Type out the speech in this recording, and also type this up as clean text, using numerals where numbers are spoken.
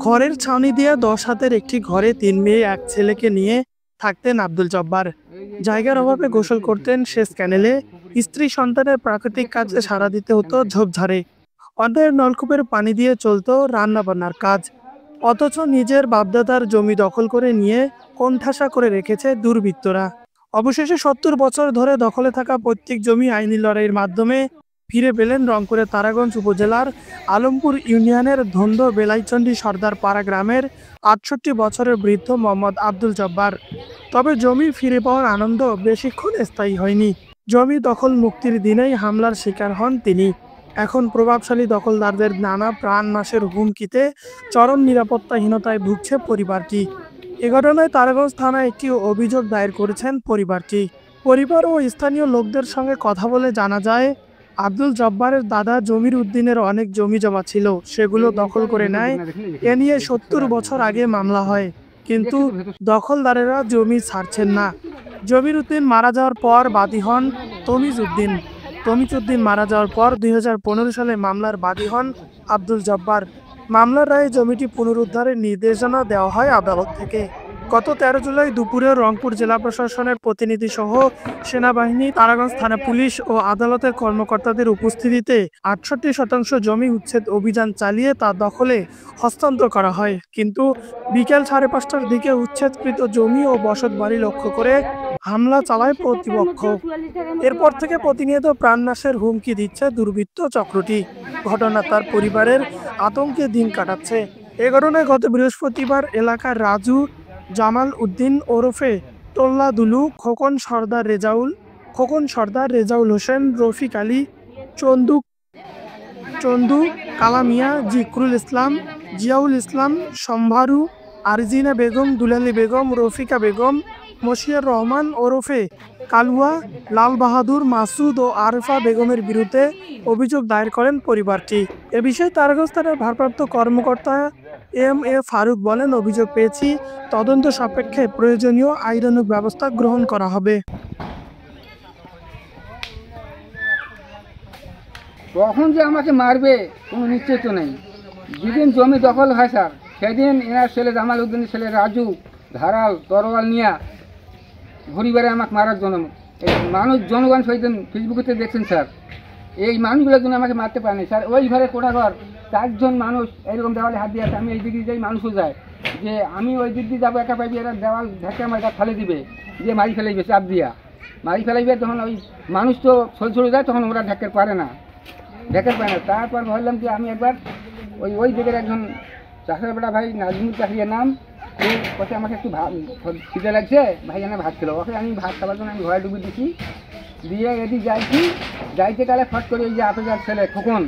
খড়ের ছাউনি দিয়ে 10 হাতের একটি ঘরে 3 মেয়ে এক ছেলেকে নিয়ে থাকতেন আব্দুল জব্বার। জায়গার অভাবে গোসল করতেন সেচ ক্যানেলে, স্ত্রী সন্তানের প্রাকৃতিক কাজে সাড়া দিতে হতো ঝোপঝাড়ে, অন্যের নলকূপের পানি দিয়ে চলতো রান্না বান্নার কাজ। অথচ নিজের বাপদাদার জমি দখল করে নিয়ে কোণঠাসা করে রেখেছে দুর্বৃত্তরা। অবশেষে 70 বছর ধরে দখলে থাকা পৈতৃক জমি আইনি লড়াইয়ের মাধ্যমে ফিরে পেলেন রংপুরের তারাগঞ্জ উপজেলার আলমপুর ইউনিয়নের ধন্দ বেলাইচন্ডী সর্দার পাড়া গ্রামের ৬৮ বছরের বৃদ্ধ মোহাম্মদ আব্দুল জব্বার। তবে জমি ফিরে পাওয়ার আনন্দ বেশিক্ষণ স্থায়ী হয়নি। জমি দখল মুক্তির দিনেই হামলার শিকার হন তিনি। এখন প্রভাবশালী দখলদারদের নানা প্রাণ নাশের হুমকিতে চরম নিরাপত্তাহীনতায় ভুগছে পরিবারটি। এ ঘটনায় তারাগঞ্জ থানায় একটি অভিযোগ দায়ের করেছেন পরিবারটি। পরিবার ও স্থানীয় লোকদের সঙ্গে কথা বলে জানা যায়, আব্দুল জব্বারের দাদা জমির উদ্দিনের অনেক জমি জমা ছিল, সেগুলো দখল করে নেয়। এ নিয়ে 70 বছর আগে মামলা হয়, কিন্তু দখলদারেরা জমি ছাড়ছেন না। জমির উদ্দিন মারা যাওয়ার পর বাদী হন তমিজ উদ্দিন। তমিজ উদ্দিন মারা যাওয়ার পর 2015 সালে মামলার বাদী হন আব্দুল জব্বার। মামলার রায়ে জমিটি পুনরুদ্ধারের নির্দেশনা দেওয়া হয় আদালত থেকে। গত 13 জুলাই দুপুরে রংপুর জেলা প্রশাসনের প্রতিনিধি সহ সেনাবাহিনী, তারাগঞ্জ থানা পুলিশ ও আদালতের কর্মকর্তাদের উপস্থিতিতে ৬৮% জমি উচ্ছেদ অভিযান চালিয়ে তা দখলে হস্তান্তর করা হয়। কিন্তু বিকেল 5:30টার দিকে উচ্ছেদকৃত জমি ও বসতবাড়ি লক্ষ্য করে হামলা চালায় প্রতিপক্ষ। এরপর থেকে প্রতিনিয়ত প্রাণনাশের হুমকি দিচ্ছে দুর্বৃত্ত চক্রটি। ঘটনা তার পরিবারের আতঙ্কে দিন কাটাচ্ছে। এ ঘটনায় গত বৃহস্পতিবার এলাকার রাজু, জামাল উদ্দিন ওরফে টোল্লা দুলু, খোকন সর্দার, রেজাউল হোসেন, রফিক আলী, চন্দু, কালামিয়া, জিকরুল ইসলাম, জিয়াউল ইসলাম, সম্ভারু, আরজিনা বেগম, দুলালী বেগম, রফিকা বেগম, মশিয়ার রহমান ওরফে কালুয়া, লাল বাহাদুর, মাসুদ ও আরফা বেগমের বিরুদ্ধে অভিযোগ দায়ের করেন পরিবারটি। এ বিষয়ে তারাগঞ্জ থানার ভারপ্রাপ্ত কর্মকর্তা এম.এ. ফারুক বলেন, অভিযোগ পেয়েছি, তদন্ত সাপেক্ষে প্রয়োজনীয় আইনানুগ ব্যবস্থা গ্রহণ করা হবে। কখন যে আমাকে মারবে কোনো নিশ্চয়তা নেই। যেদিন জমি দখল হয় স্যার, সেদিন এনার ছেলে জামাল উদ্দিনের ছেলে রাজু ধারাল তরোয়াল নিয়ে ঘুরিবারে আমাকে মারার জন্য মানুষ জনগণ সেদিন ফেসবুকেতে দেখছেন স্যার। এই মানুষগুলোর জন্য আমাকে মারতে পারেনি স্যার। ওই ঘরে কোঠাঘর 4 জন মানুষ এরকম দেওয়ালে হাত দিয়ে আছে। আমি এই দিক দিয়ে যাই, মানুষও যায়, যে আমি ওই দিক দিয়ে যাবো, একা পাইবি, এরা দেওয়াল ঢাকা আমার এটা ফেলে দিবে, দিয়ে মারি ফেলাইবে, চাপ দিয়া মারি ফেলাইবে। তখন ওই মানুষ তো ছড়ে যায়, তখন ওরা ঢাকার পারে না। তারপর ভাবলাম যে আমি একবার ওই দিকের একজন চাষের বেটা ভাই নাজমুল চাকরির নাম, ওকে আমাকে একটু খিদে লাগছে, ভাই এনে ভাত ছিল, ওকে আমি ভাত খাবার জন্য আমি ঘরে ডুবি দিচ্ছি, দিয়ে এদিকে যাইতে কালে ফট করে ওই যে আপেজার ছেলে খোকন